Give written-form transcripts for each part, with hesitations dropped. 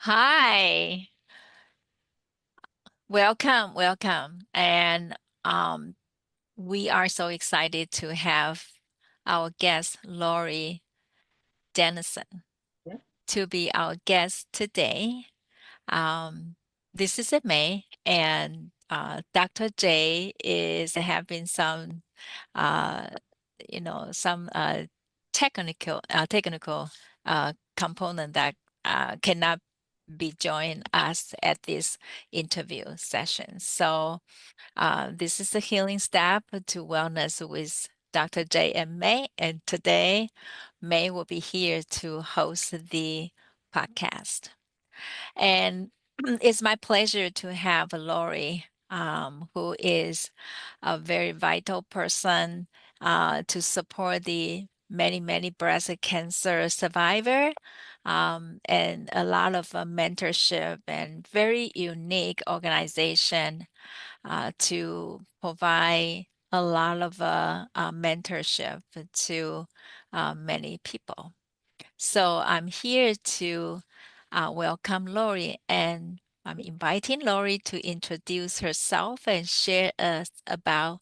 Hi, welcome. And um, we are so excited to have our guest, Lori Denison, Yeah. to be our guest today. Um, this is in May, and Dr. J is having uh, some technical component that cannot be join us at this interview session. So this is the healing step to wellness with Dr. J and May. And today, May will be here to host the podcast. And it's my pleasure to have Lori, who is a very vital person to support the many breast cancer survivor, and a lot of mentorship and very unique organization to provide a lot of mentorship to many people. So I'm here to welcome Lori, and I'm inviting Lori to introduce herself and share us about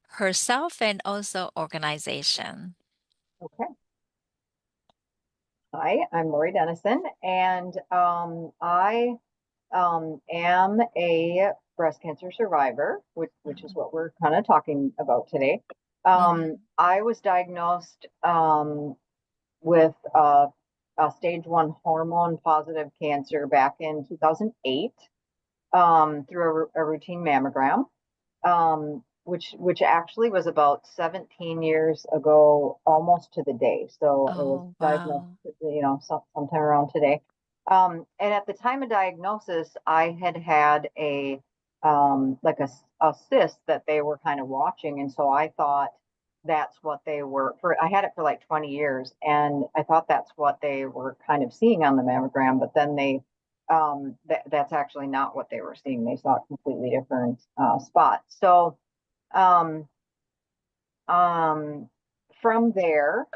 herself and also organization. Okay. Hi, I'm Lori Denison, and I am a breast cancer survivor, which is Mhm. what we're kind of talking about today. Mhm. I was diagnosed with a stage one hormone positive cancer back in 2008 through a routine mammogram. Which actually was about 17 years ago, almost to the day. So it was Oh, diagnosed, wow. sometime around today. And at the time of diagnosis, I had had like a cyst that they were kind of watching, and so I thought that's what they were for. I had it for like 20 years, and I thought that's what they were kind of seeing on the mammogram. But then that's actually not what they were seeing. They saw a completely different spot. So um, um, from there,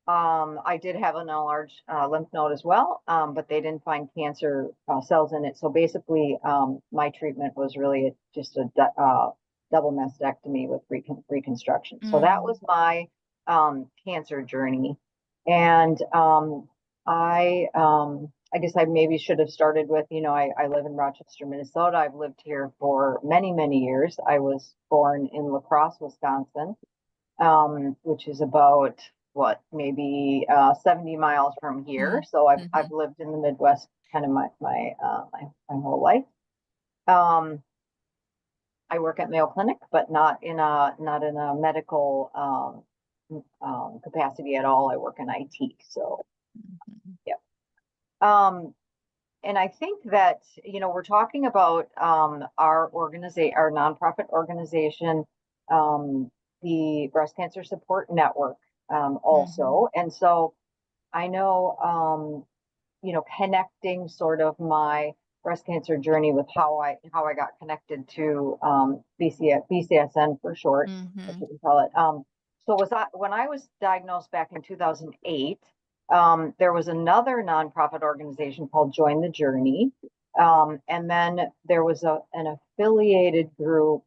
I did have an enlarged lymph node as well, but they didn't find cancer cells in it. So basically, my treatment was really just a double mastectomy with reconstruction. So that was Mm. my cancer journey, and I guess I maybe should have started with, I live in Rochester, Minnesota. I've lived here for many years. I was born in La Crosse, Wisconsin, which is about what, maybe 70 miles from here. Mm. So I've Mhm. lived in the Midwest kind of my whole life. Um, I work at Mayo Clinic, but not in a medical capacity at all. I work in IT. So Mhm. yeah. Um, and I think that, we're talking about our nonprofit organization, um, the Breast Cancer Support Network, Mhm. also. And so I know, connecting sort of my breast cancer journey with how I got connected to BCSN for short. That's Mhm. what we call it. So was I when I was diagnosed back in 2008. There was another nonprofit organization called Join the Journey, and then there was an affiliated group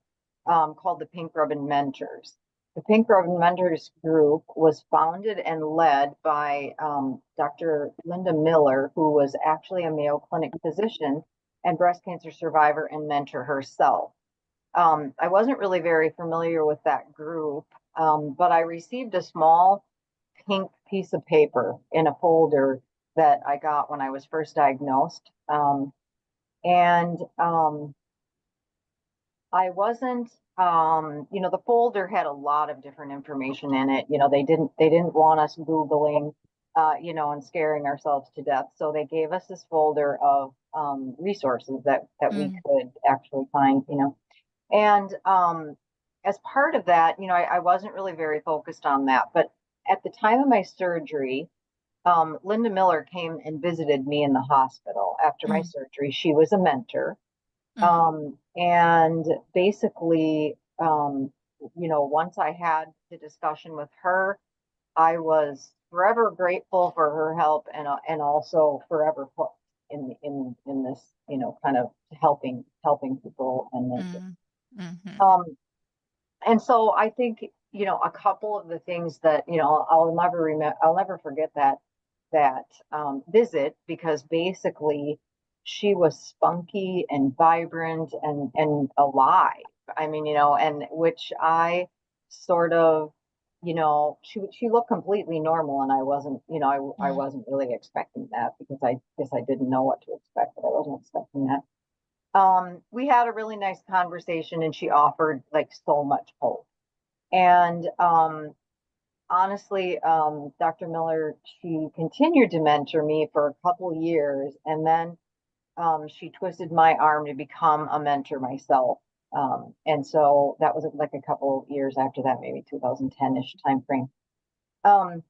called the Pink Ribbon Mentors. The Pink Ribbon Mentors group was founded and led by Dr. Linda Miller, who was actually a Mayo Clinic physician and breast cancer survivor and mentor herself. I wasn't really very familiar with that group, but I received a small pink piece of paper in a folder that I got when I was first diagnosed. And I wasn't, the folder had a lot of different information in it. They didn't want us Googling, and scaring ourselves to death. So they gave us this folder of resources that we Mm. could actually find, And as part of that, I wasn't really very focused on that. But at the time of my surgery, Linda Miller came and visited me in the hospital after my Mm. surgery. She was a mentor. Mm. And basically, once I had the discussion with her, I was forever grateful for her help and also forever hooked. in this, kind of helping people and mentoring. Mm, mhm, Um, and so I think, a couple of the things that, I'll never forget that visit, because basically she was spunky and vibrant and alive. I mean, and which I sort of, she looked completely normal, and I wasn't, I mm, wasn't really expecting that, because I guess I didn't know what to expect, but I wasn't expecting that. We had a really nice conversation, and she offered like so much hope. And honestly, Dr. Miller, she continued to mentor me for a couple years, and then she twisted my arm to become a mentor myself. And so that was like a couple of years after that, maybe 2010-ish time frame. Um,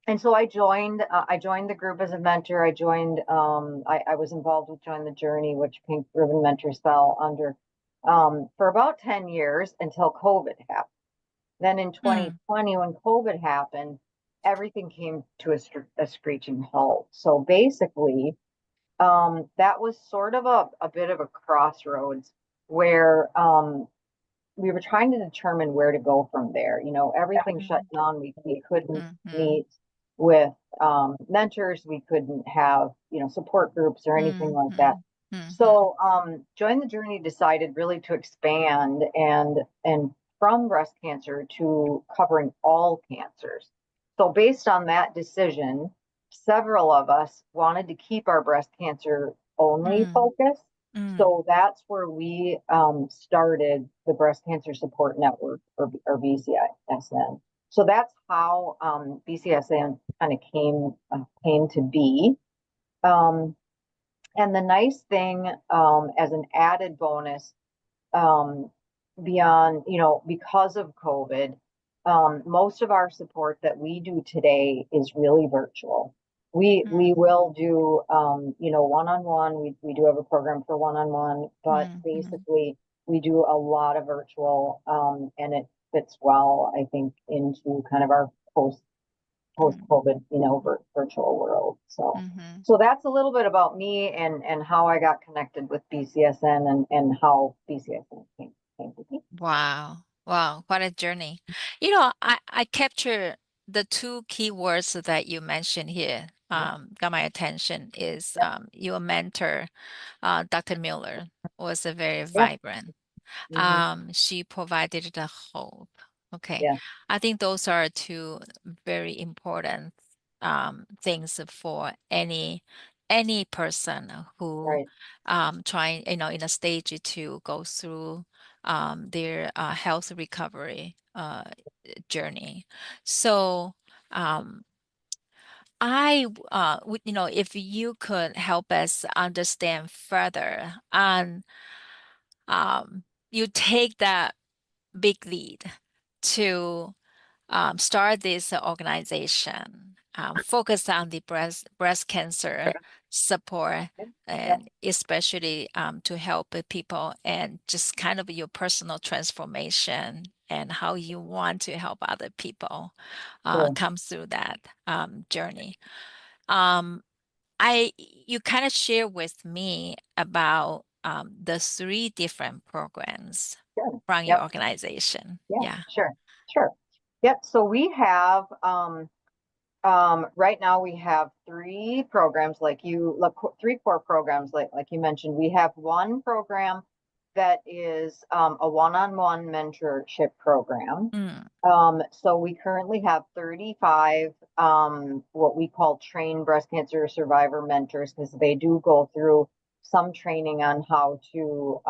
and so I joined the group as a mentor. I was involved with Join the Journey, which Pink Ribbon Mentors fell under, for about 10 years until COVID happened. Then in mm, 2020, when COVID happened, everything came to a screeching halt. So basically, that was sort of a bit of a crossroads where we were trying to determine where to go from there. Everything shut mm, down. We couldn't mhm, meet with mentors. We couldn't have, support groups or anything like that. mhm, mhm, So Join the Journey decided really to expand and from breast cancer to covering all cancers. So based on that decision, several of us wanted to keep our breast cancer only mm, focus. mm, So that's where we started the Breast Cancer Support Network, or BCSN. So that's how BCSN kind of came to be. Um, and the nice thing, as an added bonus, um, beyond, because of COVID, most of our support that we do today is really virtual. We mm, will do, one-on-one. We do have a program for one-on-one, but mhm, basically we do a lot of virtual, and it fits well, I think, into kind of our mm, post-COVID, virtual world. So, mhm. so that's a little bit about me and how I got connected with BCSN and how BCSN came to be. Wow. Wow, what a journey. I capture the two key words that you mentioned here, Yeah, got my attention is yeah, your mentor, Dr. Miller, was a very yeah, vibrant. hmm, She provided the hope. Okay. yeah, I think those are two very important things for any person who right, trying, in a stage to go through their health recovery journey. So um, if you could help us understand further on you take that big lead to start this organization, focus on the breast cancer support, yeah, yeah, and especially to help people and just kind of your personal transformation and how you want to help other people sure, come through that journey. Um, you kind of share with me about the three different programs sure, from your yep, organization. yeah, Yeah. sure, yep. So we have, right now we have three programs, three core programs, like you mentioned. We have one program that is a one-on-one mentorship program. Mm, So we currently have 35 what we call trained breast cancer survivor mentors, because they do go through some training on how to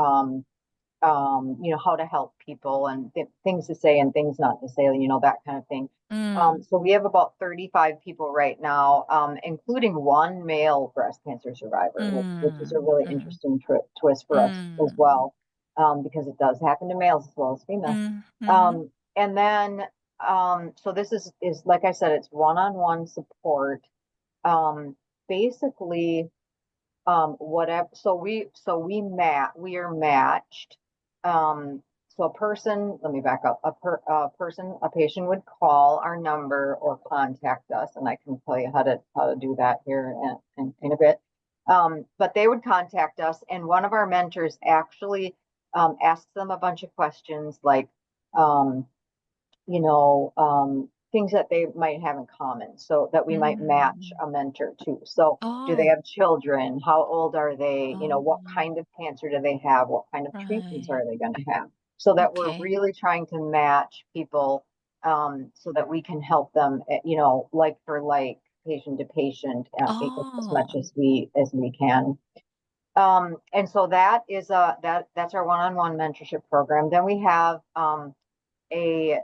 how to help people and things to say and things not to say, that kind of thing. mm, So we have about 35 people right now, including one male breast cancer survivor, which is a mm, really mm, interesting twist for us as mm, well, because it does happen to males as well as females. mm, mm, And then, so this is like I said, it's one-on-one support. Um, Basically, whatever. We are matched. So let me back up. A patient would call our number or contact us, and I can tell you how to do that here in a bit. But they would contact us, and one of our mentors actually asks them a bunch of questions like, um, things that they might have in common so that we might match Mm. a mentor to. So, do they Oh, have children? How old are they? What oh, kind of cancer do they have? What kind of treatments right. are they going to have? So that we're Okay. really trying to match people so that we can help them, like for like, patient to patient, as much Oh, as we can. And so that's our one-on-one mentorship program. Then we have a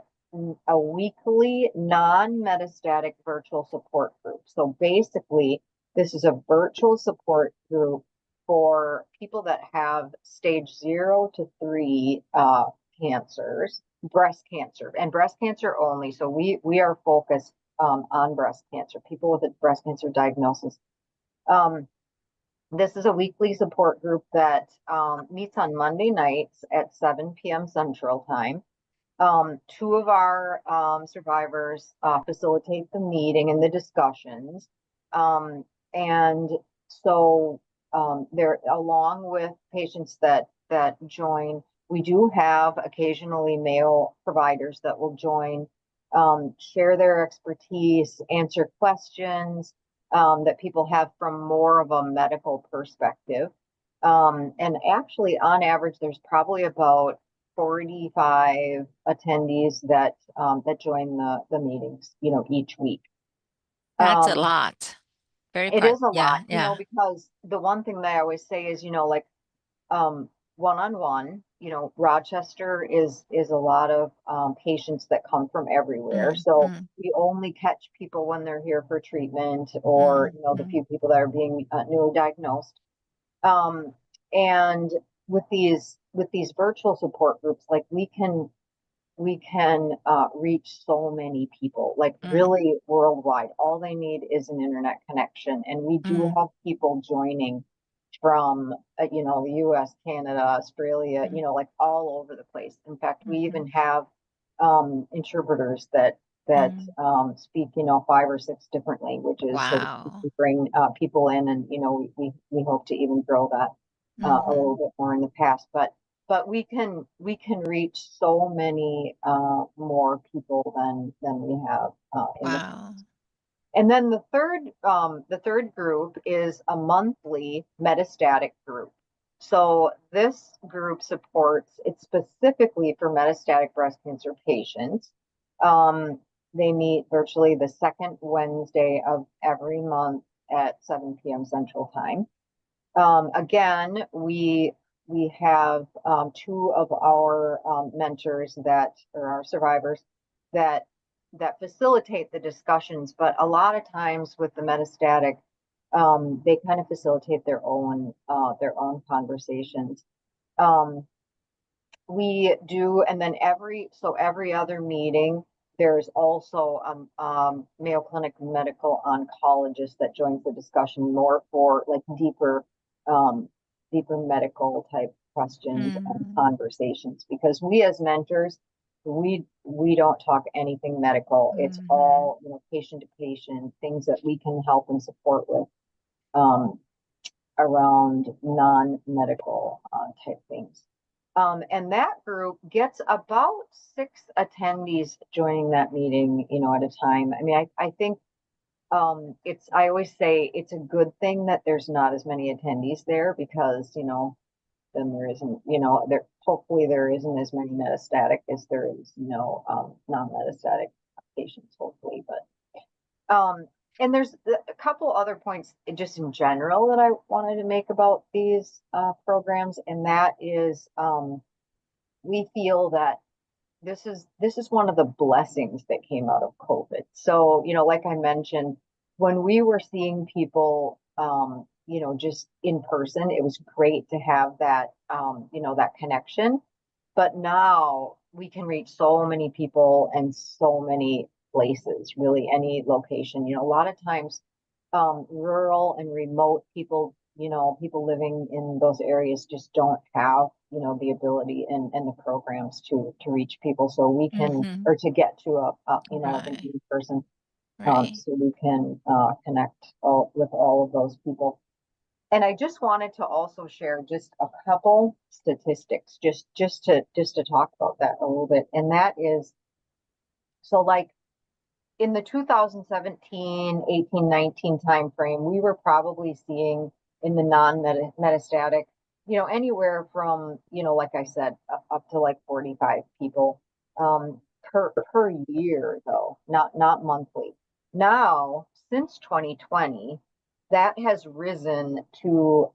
a weekly non-metastatic virtual support group. So basically, this is a virtual support group for people that have stage 0 to 3 cancers, breast cancer, and breast cancer only. So we are focused on breast cancer, people with a breast cancer diagnosis. Um, this is a weekly support group that meets on Monday nights at 7 p.m. Central Time. Two of our survivors facilitate the meeting and the discussions. And so they're along with patients that join. We do have occasionally male providers that will join, share their expertise, answer questions that people have from more of a medical perspective. And actually, on average, there's probably about 45 attendees that join the meetings, each week. that's a Um, lot. Very it part. is a lot, Yeah, yeah. because the one thing that I always say is, like one on one, Rochester is a lot of patients that come from everywhere. Mm, So mm, we only catch people when they're here for treatment, or mm, the mm, few people that are being newly diagnosed. Um, and with these virtual support groups, like we can reach so many people, like mm, really worldwide. All they need is an internet connection, and we do mm, have people joining from the U.S., Canada, Australia, mm, like all over the place. In fact, we mhm. even have interpreters that Mm. speak 5 or 6 different languages, so we Wow. can bring people in, and we hope to even grow that a little Mhm. bit more in the past. But we can reach so many more people than we have in the Wow. and then the third group is a monthly metastatic group. So this group supports, it's specifically for metastatic breast cancer patients. Um, they meet virtually the second Wednesday of every month at 7 p.m. Central Time. Again, we have two of our mentors that or our survivors that facilitate the discussions, but a lot of times with the metastatic, they kind of facilitate their own conversations. Um, we do, and then every other meeting, there's also Mayo Clinic medical oncologist that joins the discussion more for like deeper medical type questions and Mm, conversations. Because we as mentors, we don't talk anything medical. It's mhm. all patient to patient things that we can help and support with. Um, Around non-medical type things. And that group gets about 6 attendees joining that meeting, at a time. I mean, I think I always say it's a good thing that there's not as many attendees there, because, then there isn't, hopefully there isn't as many metastatic as there is, non-metastatic patients, hopefully. Um, and there's a couple other points just in general that I wanted to make about these programs, and that is we feel that this is one of the blessings that came out of COVID. So, like I mentioned, when we were seeing people, just in person, it was great to have that connection. But now we can reach so many people and so many places, really any location. A lot of times, rural and remote people, people living in those areas just don't have, the ability and the programs to reach people. So we can, Mhm. or to get to an Right. in person, Right. so we can connect with all of those people. And I just wanted to also share just a couple statistics, just to talk about that a little bit. And that is, so like in the 2017, 18, 19 timeframe, we were probably seeing in the non-metastatic, anywhere from, like I said, up to like 45 people per year, though, not monthly. Now, since 2020, that has risen to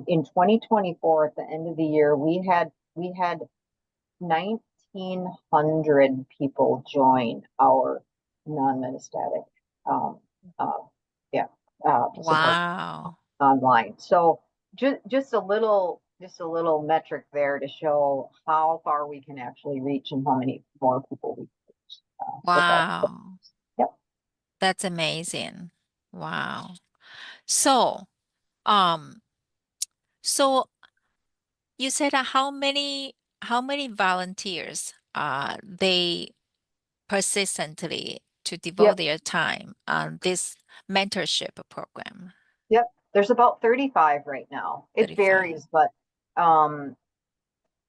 in 2024 at the end of the year, we had 1,900 people join our non-metastatic, um, uh, yeah, support Wow. online. So just a little metric there to show how far we can actually reach and how many more people we can reach with our. Wow. Yep. That's amazing. Wow. So, um, so you said how many volunteers they persistently to devote Yep. their time on this mentorship program? Yep. There's about 35 right now. It 35. varies, but um,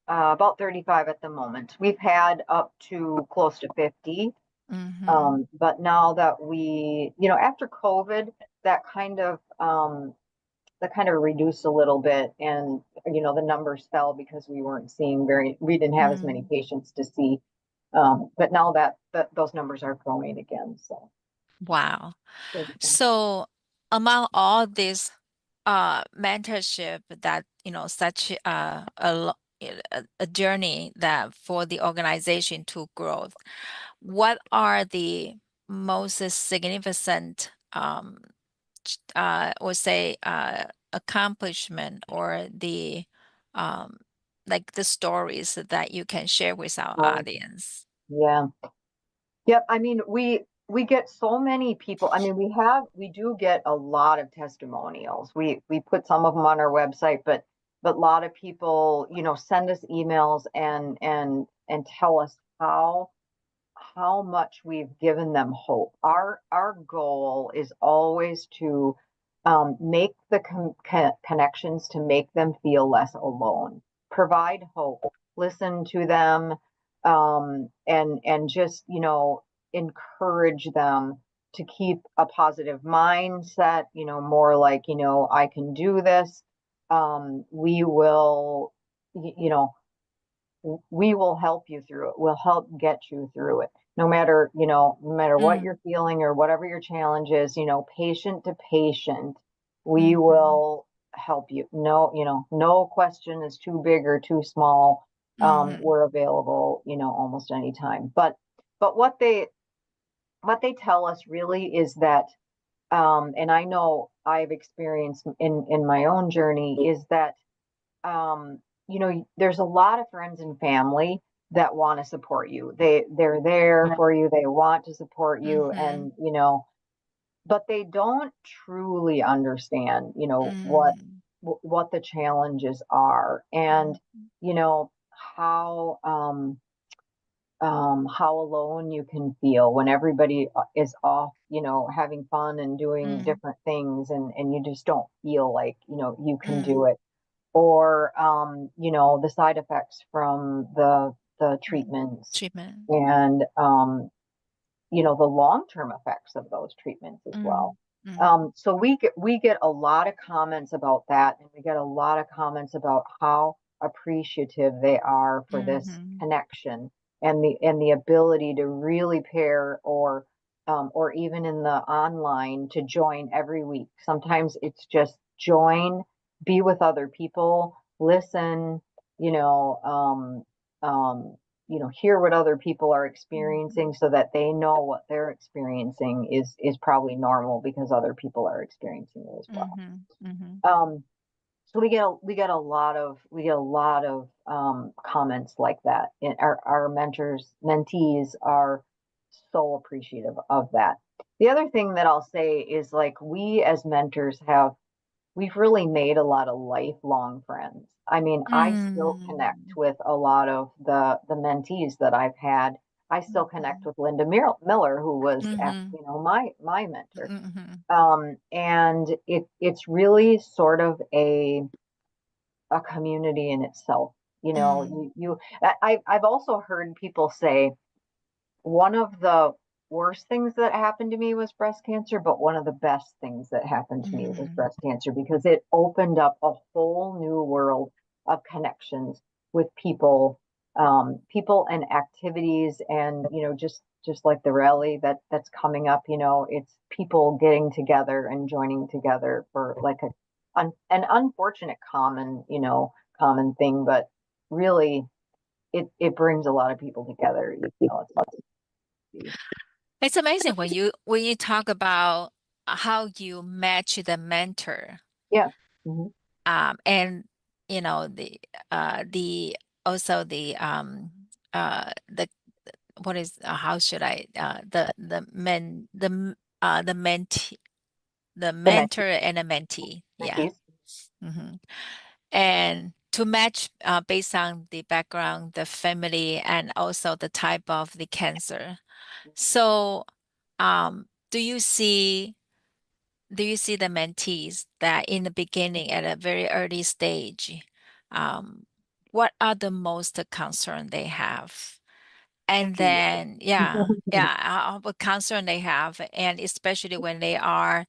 about 35 at the moment. We've had up to close to 50. Mm-hmm. But now that after COVID, that kind of reduced a little bit, and the numbers fell because we didn't have as many Mm. patients to see. But now that those numbers are growing again, so Wow. there we go. So among all this mentorship that such a journey that for the organization to grow, what are the most significant or say accomplishment or the um like the stories that you can share with our Um, audience? yeah. Yep. I mean, we get so many people. I mean, we do get a lot of testimonials. We put some of them on our website, but a lot of people, send us emails and tell us how much we've given them hope. Our goal is always to make the connections to make them feel less alone, provide hope, listen to them, and just encourage them to keep a positive mindset. More like I can do this. We will, you know we will help you through it. We'll help get you through it. No matter what Mm, you're feeling or whatever your challenge is, patient to patient, we mm-hmm, will help you. No, no question is too big or too small. mm-hmm, We're available, almost any time. But what they tell us really is that, and I know I've experienced in my own journey, is that there's a lot of friends and family that want to support you. They're there for you. They want to support you, mm-hmm, and but they don't truly understand, mm, what the challenges are, and mm, you know how how alone you can feel when everybody is off, having fun and doing mm, different things, and you just don't feel like you can do mm, it, or the side effects from the mm. treatments, Treatment. and the long-term effects of those treatments as well. Mm, mm, So we get a lot of comments about that, and we get a lot of comments about how appreciative they are for this mm-hmm, connection, and the ability to really pair, or even in the online, to join every week. Sometimes it's just join, be with other people, listen, you know, hear what other people are mm-hmm, experiencing, so that they know what they're experiencing is probably normal, because other people are experiencing it as well. mm-hmm, mm-hmm, Um, so we get a lot of comments like that. And our mentees are so appreciative of that. The other thing that I'll say is, like, we as mentors we've really made a lot of lifelong friends. I mean, I still connect mm, with a lot of the mentees that I've had. I still connect with Linda Miller, who was, Mhm. my mentor. Mhm. And it's really sort of a community in itself. You know, Mm. I've also heard people say one of the worst things that happened to me was breast cancer, but one of the best things that happened to me was Mhm. breast cancer because it opened up a whole new world of connections with people, people and activities, and just like the rally that's coming up. It's people getting together and joining together for like an unfortunate common thing, but really it brings a lot of people together. It's It's amazing when you talk about how you match the mentor, Yeah. Hmm. and the also the what is how should I the mentee, the The mentor and the mentee, yeah. mentees. Hmm. And to match based on the background, the family, and also the type of the cancer. So, do you see the mentees that in the beginning, at a very early stage, um, what are the most concern they have? And Fear. then, yeah, what concern they have, and especially when they are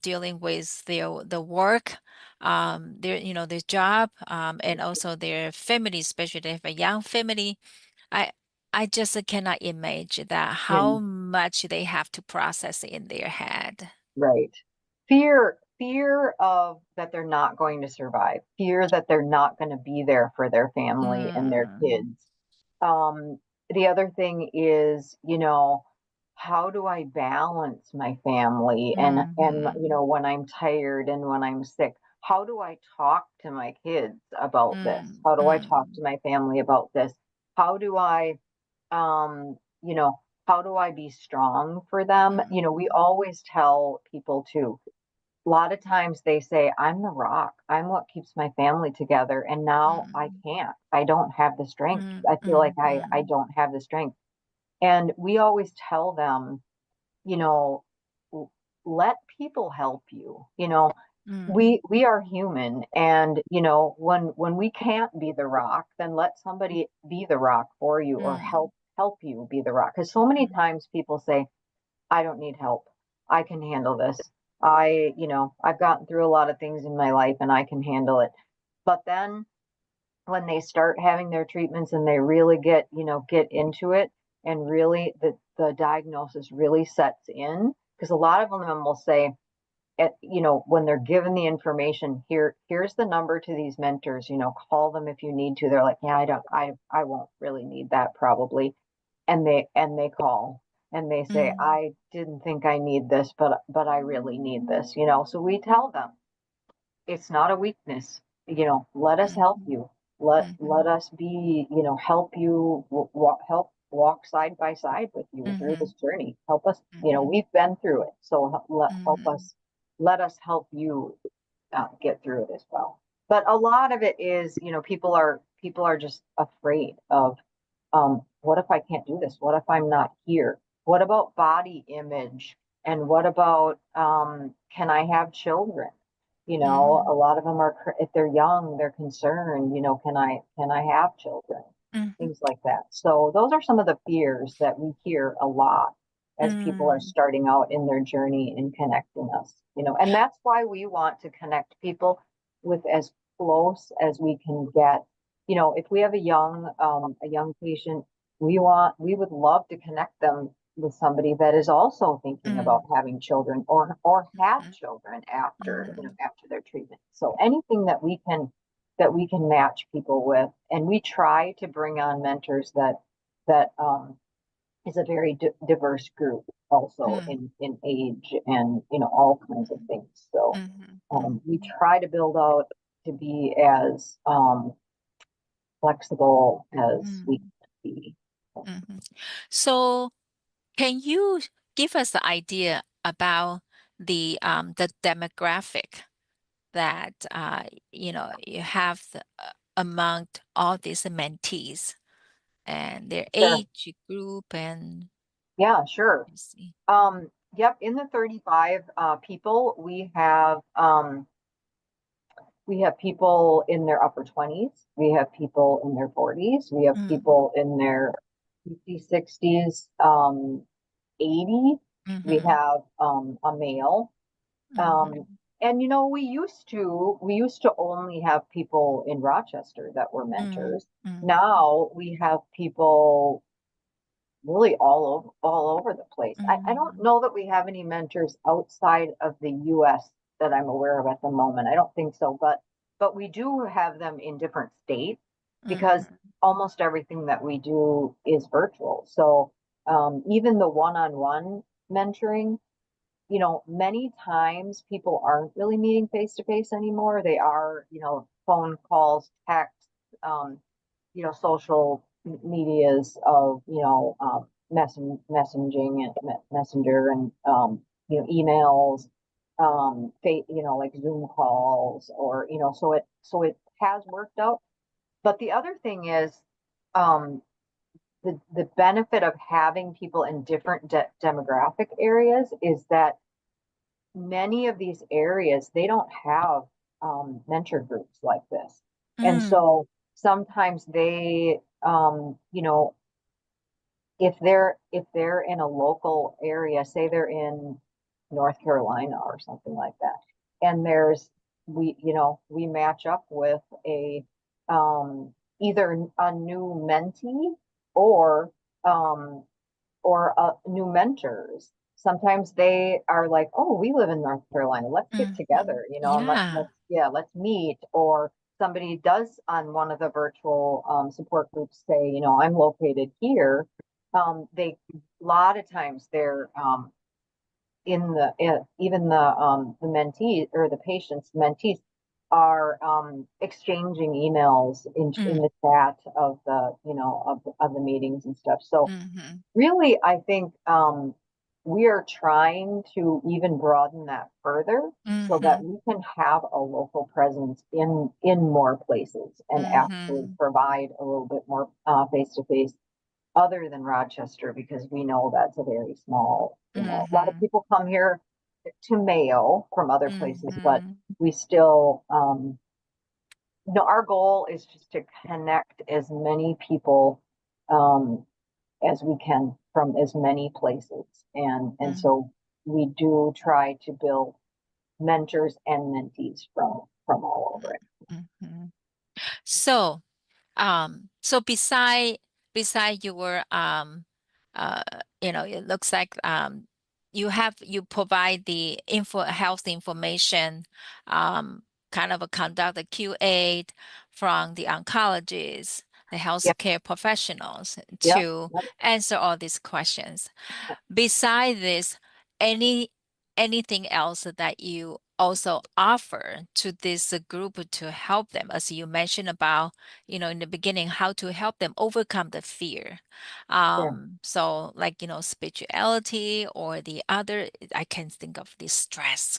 dealing with the work, their job, and also their family, especially if they have a young family. I I just cannot imagine that how And much they have to process in their head. right. Fear of that they're not going to survive, fear that they're not going to be there for their family and their Mm, kids. Um, the other thing is, how do I balance my family and mhm, when I'm tired and when I'm sick, how do I talk to my kids about this? mm, How do I talk mm, to my family about this? How do I um, you know, how do I be strong for them? We mm, always tell people too. A lot of times they say, I'm the rock. I'm what keeps my family together. And now I mm, can't. I don't have the strength. mm, I feel like mm, I mm, don't have the strength. And we always tell them, you know, let people help you. mm, We are human, and when we can't be the rock, then let somebody be the rock for you or mm, help you be the rock. Because so many times people say, I don't need help. I can handle this. I've gotten through a lot of things in my life and I can handle it. But then when they start having their treatments and they really get into it, and really the diagnosis really sets in, because a lot of them will say, when they're given the information, here's the number to these mentors, call them if you need to. They're like, yeah, I won't really need that probably. And they call and they say, mm, I didn't think I need this, but I really need this. So we tell them it's not a weakness. Let us help mm, you. Let mhm, us be, help you help walk side by side with you through mhm, this journey. Help us. mhm, We've been through it, so mhm, let us help you get through it as well. But a lot of it is, people are just afraid of, what if I can't do this? What if I'm not here? What about body image? And what about, can I have children? A mhm, lot of them are, if they're young, they're concerned, can I have children? mhm, Things like that. So those are some of the fears that we hear a lot as people are mm, starting out in their journey in connecting us, and that's why we want to connect people with as close as we can get. If we have a young patient, we would love to connect them with somebody that is also thinking about mm, having children or have mhm, children after mhm, after their treatment. So anything that we can match people with, and we try to bring on mentors that is a very diverse group, also mm, in age and all kinds of things. So mhm, we mhm, try to build out to be as flexible as we mm, can be. mhm. So, can you give us the idea about the demographic that you have among all these mentees? and their Sure. age group and Yeah, sure. let's see. Yep, in the 35 people, we have people in their upper 20s, we have people in their 40s, we have Mm, people in their 50s, 60s, 80. We mm-hmm, have a male. Um, mm-hmm, and we used to only have people in Rochester that were mm, mentors. mm, Now we have people really all over the place. I don't mm, know that we have any mentors outside of the US that I'm aware of at the moment. I don't think so, but we do have them in different states because mm, almost everything that we do is virtual. So even the one-on-one mentoring, many times people aren't really meeting face to face anymore. They are, phone calls, texts, um, social medias of, messaging and messenger and, emails, like Zoom calls or, so it has worked out. But the other thing is, um, the benefit of having people in different demographic areas is that many of these areas they don't have mentor groups like this, and mm, so sometimes they, if they're in a local area, say they're in North Carolina or something like that, and we match up with a either a new mentee or um, new mentors. Sometimes they are like, "Oh, we live in North Carolina. Let's get mm-hmm. together, and Yeah. let's meet." Or somebody does on one of the virtual support groups say, "I'm located here." They A lot of times they're even the mentee or the patient's mentees are exchanging emails in Mm, the chat of the meetings and stuff. So mm-hmm, really, I think we are trying to even broaden that further so that mm-hmm, we can have a local presence in more places and actually mm-hmm, provide a little bit more face to face other than Rochester, because we know that's a very small, a lot of mm-hmm, people come here to Mayo from other places, but mm-hmm, we still, our goal is just to connect as many people um, as we can from as many places. And so we do try to build mentors and mentees from all over it. mm-hmm. So, so beside your uh it looks like you provide the health information, um kind of a conduct a QA from the oncologists, the Yep, healthcare professionals yep, to yep, answer all these questions. Beside this, any anything else that you also offer to this group to help them, as you mentioned about, in the beginning, how to help them overcome the fear. sure. So like, spirituality or the other, I can think of the stress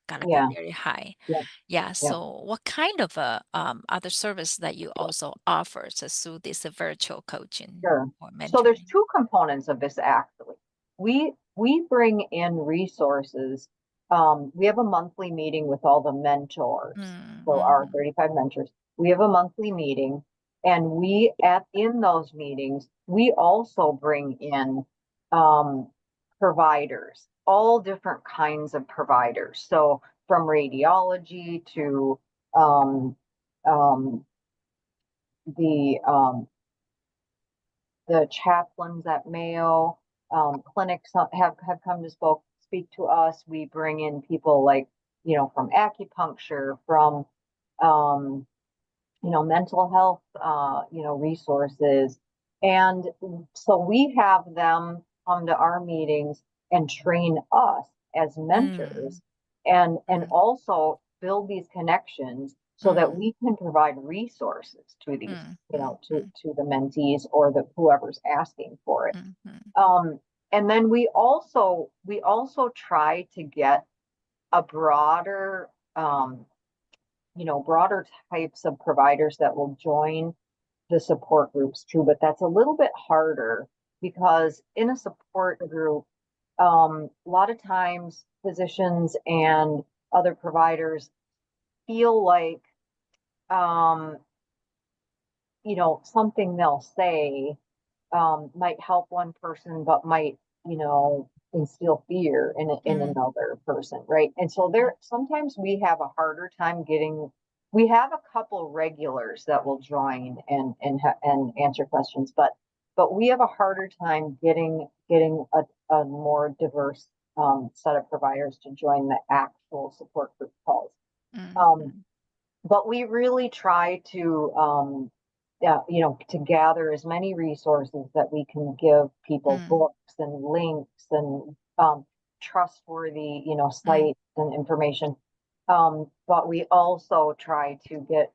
gonna be Yeah, very high. yep, Yeah. yep, So what kind of other service that you also offer through this virtual coaching sure. or So there's mentoring? two components of this actually. We bring in resources. We have a monthly meeting with all the mentors, so our Mm-hmm. 35 mentors. We have a monthly meeting, and in those meetings, we also bring in um, providers, all different kinds of providers. So from radiology to um, um, the chaplains at Mayo, clinics have come to speak to us. We bring in people like, from acupuncture, from, um, mental health, resources. And so we have them come to our meetings and train us as Mm, mentors, and mm, also build these connections so that mm, we can provide resources to these, mm, mm, mm, to the mentees or the whoever's asking for it. mm, mm, Um, and then we also try to get a broader types of providers that will join the support groups too, but that's a little bit harder because in a support group, a lot of times physicians and other providers feel like, um, something they'll say might help one person, but might, instill fear in Mm, another person, right? And so mhm, there sometimes we have a harder time getting. We have a couple regulars that will join and answer questions, but we have a harder time getting a more diverse set of providers to join the actual support group calls. Um, mhm, but we really try to yeah, to gather as many resources that we can give people, mm, books and links and trustworthy, mm, sites and information. But we also try to get,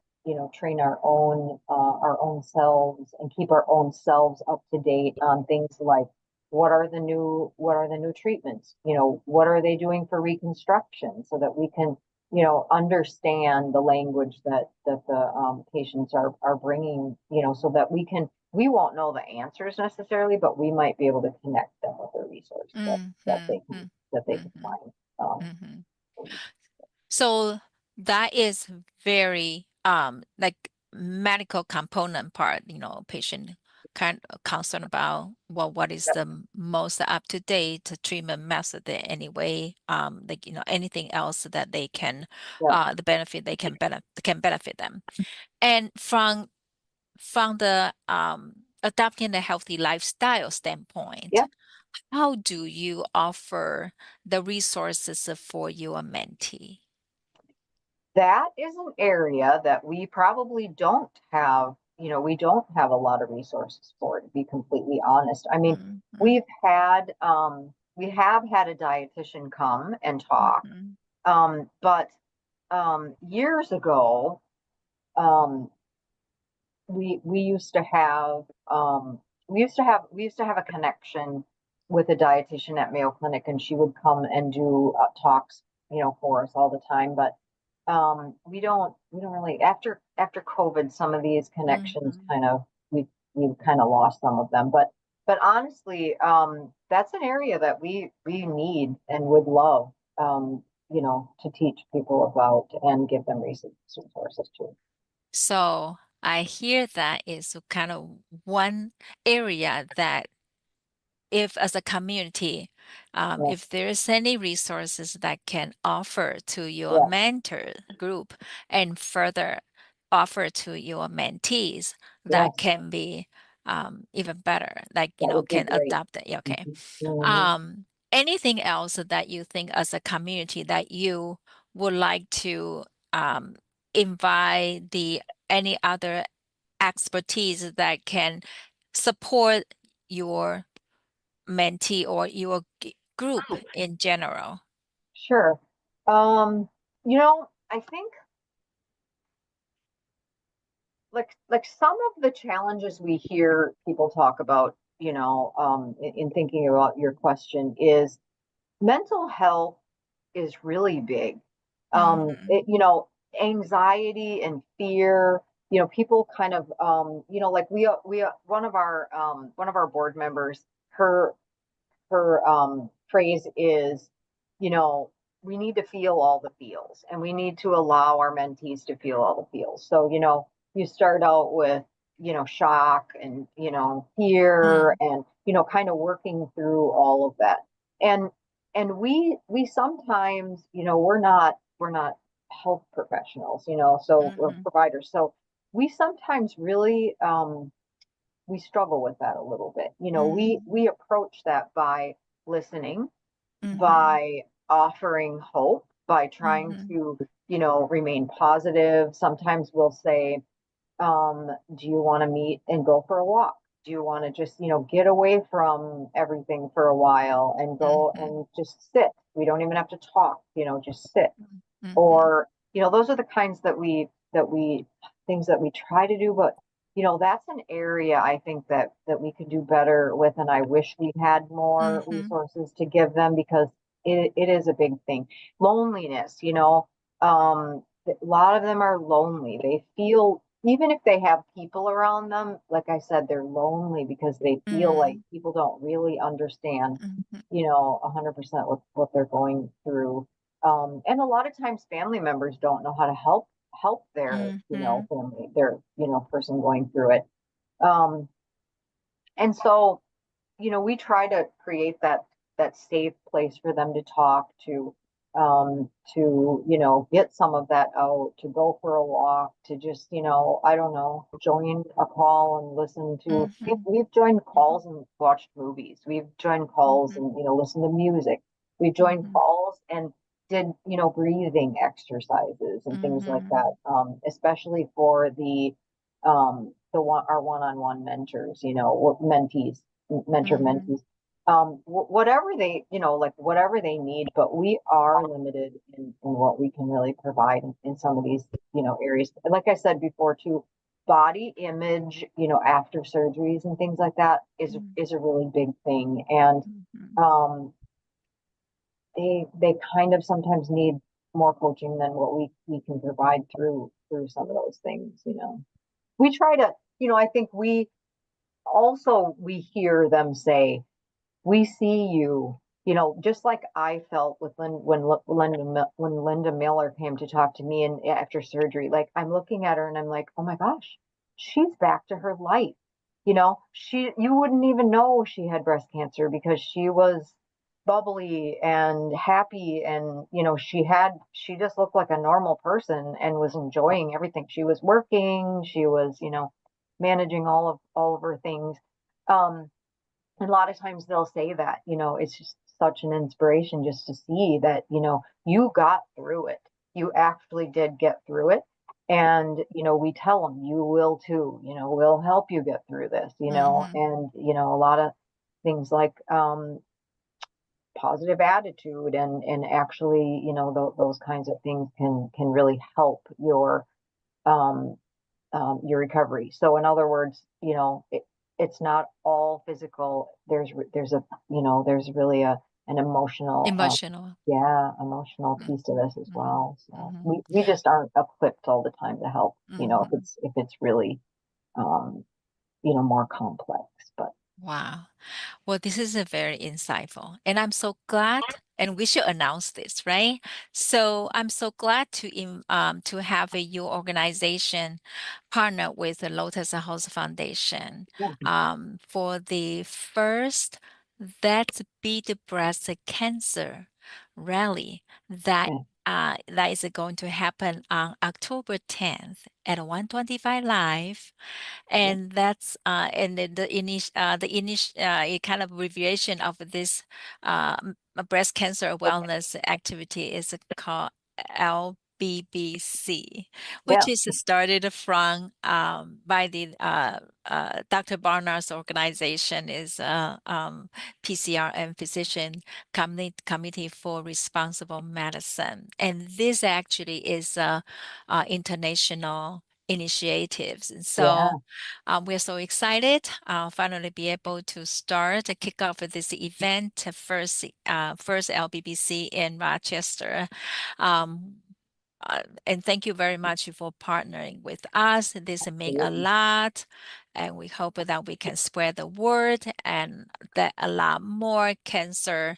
train our own selves and keep our own selves up to date on things like what are the new treatments? What are they doing for reconstruction so that we can, understand the language that the patients are bringing, so that we won't know the answers necessarily, but we might be able to connect them with a resource mm, that mm, they can mm, that they can mhm, find. mhm. So that is very like medical component part, patient kind of concerned about, well, what is Yep, the most up-to-date treatment method anyway, like anything else that they can yep, the benefit they can benefit them. And from the adopting a healthy lifestyle standpoint, yep. how do you offer the resources for your mentee? That is an area that we probably don't have, we don't have a lot of resources for, to be completely honest. I mean, Mhm, we have had a dietitian come and talk, mhm, but years ago, um, we used to have we used to have a connection with a dietitian at Mayo Clinic, and she would come and do talks, for us all the time. But we don't really, after COVID, some of these connections mhm. kind of we kind of lost some of them. But honestly, that's an area that we need and would love, to teach people about and give them resources to. So I hear that is kind of one area that if as a community, Yeah, if there is any resources that can offer to your yeah, mentor group and further offer to your mentees, that yes. can be even better, like, That would be can great. adopt it. Yeah, okay. Mhm, mhm. Anything else that you think as a community that you would like to um, invite the any other expertise that can support your mentee or your group in general? Sure. I think like some of the challenges we hear people talk about, in thinking about your question is mental health is really big. Mhm, Anxiety and fear, people kind of, like one of our board members, her phrase is, you know, we need to feel all the feels and we need to allow our mentees to feel all the feels. So, you start out with, shock and, fear mm, and, kind of working through all of that. And we sometimes, we're not health professionals, so we're mhm, providers. So we sometimes really we struggle with that a little bit. mhm, We approach that by listening, mhm, by offering hope, by trying mhm, to, remain positive. Sometimes we'll say, do you want to meet and go for a walk? Do you want to just, get away from everything for a while and go mhm, and just sit? We don't even have to talk, just sit. mhm, Or, those are the kinds that we things that we try to do, but that's an area I think that we could do better with, and I wish we had more mhm, resources to give them because it is a big thing. Loneliness, a lot of them are lonely. They feel even if they have people around them, like I said, they're lonely because they feel like Mm, people don't really understand, mhm, 100% what they're going through. And a lot of times family members don't know how to help their, mhm, family, their, person going through it. Um, and so we try to create that safe place for them to talk to get some of that out, to go for a walk, to just I don't know, join a call and listen to. mhm, We've joined mhm, calls and watched movies. We've joined calls mhm, and listened to music. We've joined mhm, calls and did breathing exercises and things like mhm, that, especially for the one our one-on-one mentors, mentees, mentor mhm, mentees, whatever they like whatever they need, but we are limited in what we can really provide in some of these areas, like I said before too. Body image, after surgeries and things like that mhm, is a really big thing. And mhm. um they kind of sometimes need more coaching than what we can provide through some of those things. We try to, I think we hear them say, we see you, just like I felt with when Linda Miller came to talk to me and after surgery. Like, I'm looking at her and I'm like, oh my gosh, she's back to her life. You wouldn't even know she had breast cancer because she was bubbly and happy, and she just looked like a normal person and was enjoying everything. She was working, she was managing all of her things. um and a lot of times they'll say that, it's just such an inspiration just to see that, you got through it. You actually did get through it. And, we tell them you will too, we'll help you get through this, Mhm. and, a lot of things like positive attitude and actually, those kinds of things can really help um, your recovery. So in other words, it's not all physical. There's really an emotional, Emotional. yeah, emotional piece to Mhm, this as mhm, well. So mhm, we just aren't equipped all the time to help, mhm. if it's really, um, more complex. But Wow. Well, this is a very insightful, and I'm so glad, and we should announce this, right? So I'm so glad to have your organization partner with the Lotus House Foundation yeah, for the first Let's Beat Breast Cancer rally that yeah, that is going to happen on October 10th at 125 Live, yeah, and that's and the kind of abbreviation of this breast cancer wellness activity is called LBBC, which yeah, is started from by the Dr. Barnard's organization is PCR and Physician Committee for Responsible Medicine, and this actually is international initiatives. And so yeah, we're so excited finally be able to start to kick off this event first LBBC in Rochester. Um, and thank you very much for partnering with us. This means a absolutely. lot, and we hope that we can spread the word and that a lot more cancer,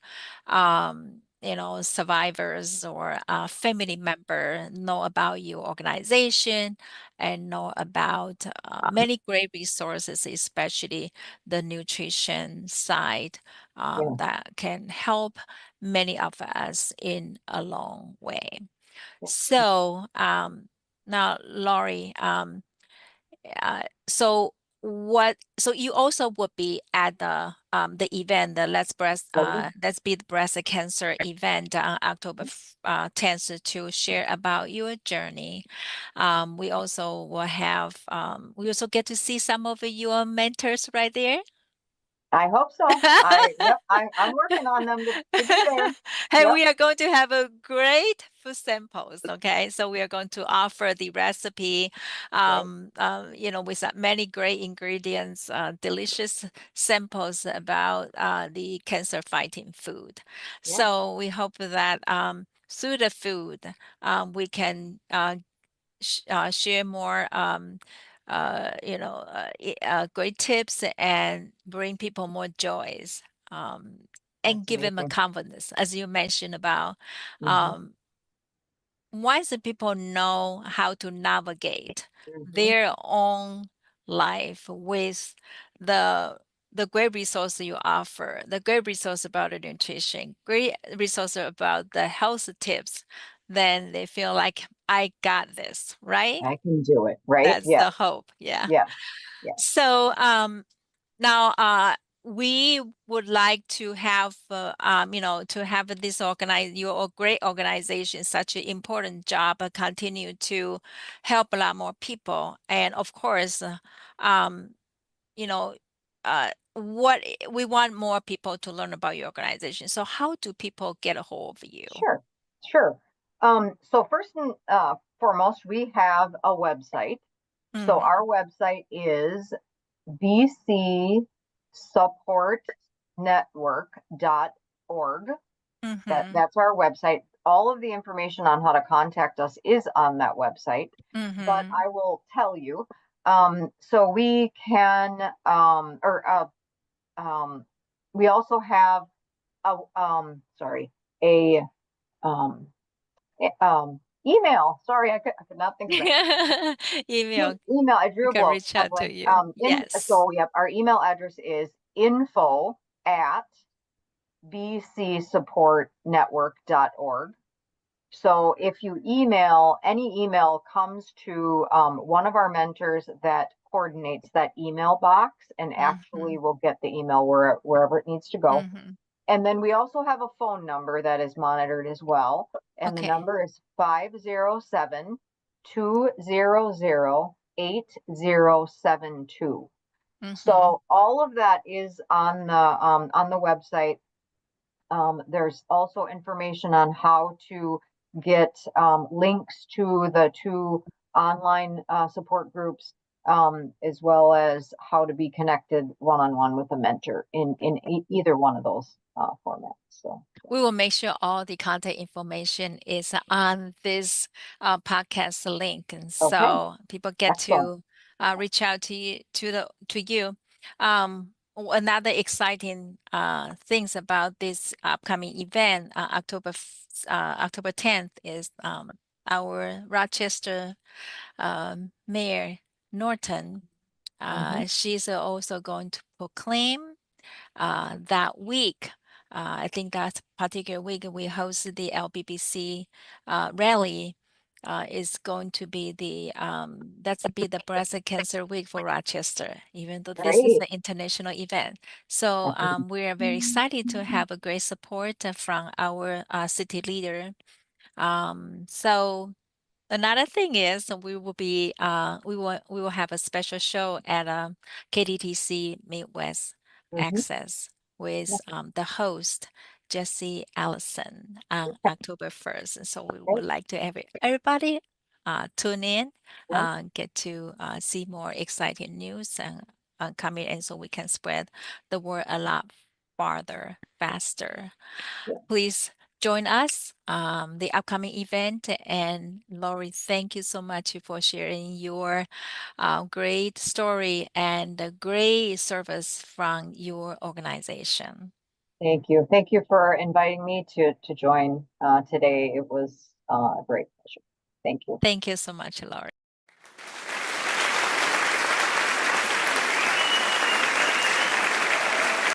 survivors or family member know about your organization and know about many great resources, especially the nutrition side Yeah, that can help many of us in a long way. yeah. So now, Lori, so so you also would be at the event, the So, Let's Beat Breast Cancer event on October 10th to share about your journey. We also get to see some of your mentors right there. I hope so. Yep, I'm working on them to be there. Hey, Yep, we are going to have a great food samples. Okay, so we are going to offer the recipe, right. with many great ingredients, delicious samples about the cancer fighting food. Yeah, So we hope that through the food, we can share more great tips and bring people more joys, and That's give them a amazing. confidence, as you mentioned about Hmm. um, once the people know how to navigate Hmm. their own life with the the great resource you offer, the great resource about the nutrition, great resource about the health tips, then they feel like I got this, right? I can do it, right? That's Yes, the hope. Yeah. yes, yes. So now we would like to have to have this your great organization, such an important job, continue to help a lot more people. And of course, um you know what we want more people to learn about your organization. So how do people get a hold of you? Sure, sure. So first and foremost, we have a website. So Mm-hmm. our website is bcsupportnetwork.org. Mm-hmm. That's our website. All of the information on how to contact us is on that website. But Mm-hmm. I will tell you, so we can, um, we also have sorry, a um, email. Sorry, I could not think of that. Email, Email. I we drew a can blank. reach A out to blank. you. Yes. Yep. Our email address is info@bcsupportnetwork.org. So if you email, any email comes to one of our mentors that coordinates that email box and Mm-hmm. actually will get the email wherever it needs to go. Mm-hmm. And then we also have a phone number that is monitored as well. And the Okay. number is 507-200-8072. Mm-hmm. So all of that is on the website. There's also information on how to get links to the two online support groups, as well as how to be connected one-on-one with a mentor in either one of those formats. So, We will make sure all the contact information is on this podcast link, and okay, so people get excellent. to reach out to you to you. Another exciting things about this upcoming event, October 10th, is our Rochester Mayor Norton. Hmm. She's also going to proclaim that week. I think that particular week we host the LBBC rally. Is going to be that's to be the breast cancer week for Rochester, even though this is Great. an international event. So That's a- we are very excited to have a great support from our city leader. So another thing is we will have a special show at KDTC Midwest Mhm. Access with Yeah, the host Jesse Allison on yeah, October 1st. And so we great. would like to everybody tune in, Yeah, get to see more exciting news and coming in, so we can spread the word a lot farther, faster. yeah. Please join us the upcoming event. And Lori, thank you so much for sharing your great story and the great service from your organization. Thank you. Thank you for inviting me to join today. It was a great pleasure. Thank you. Thank you so much, Lori.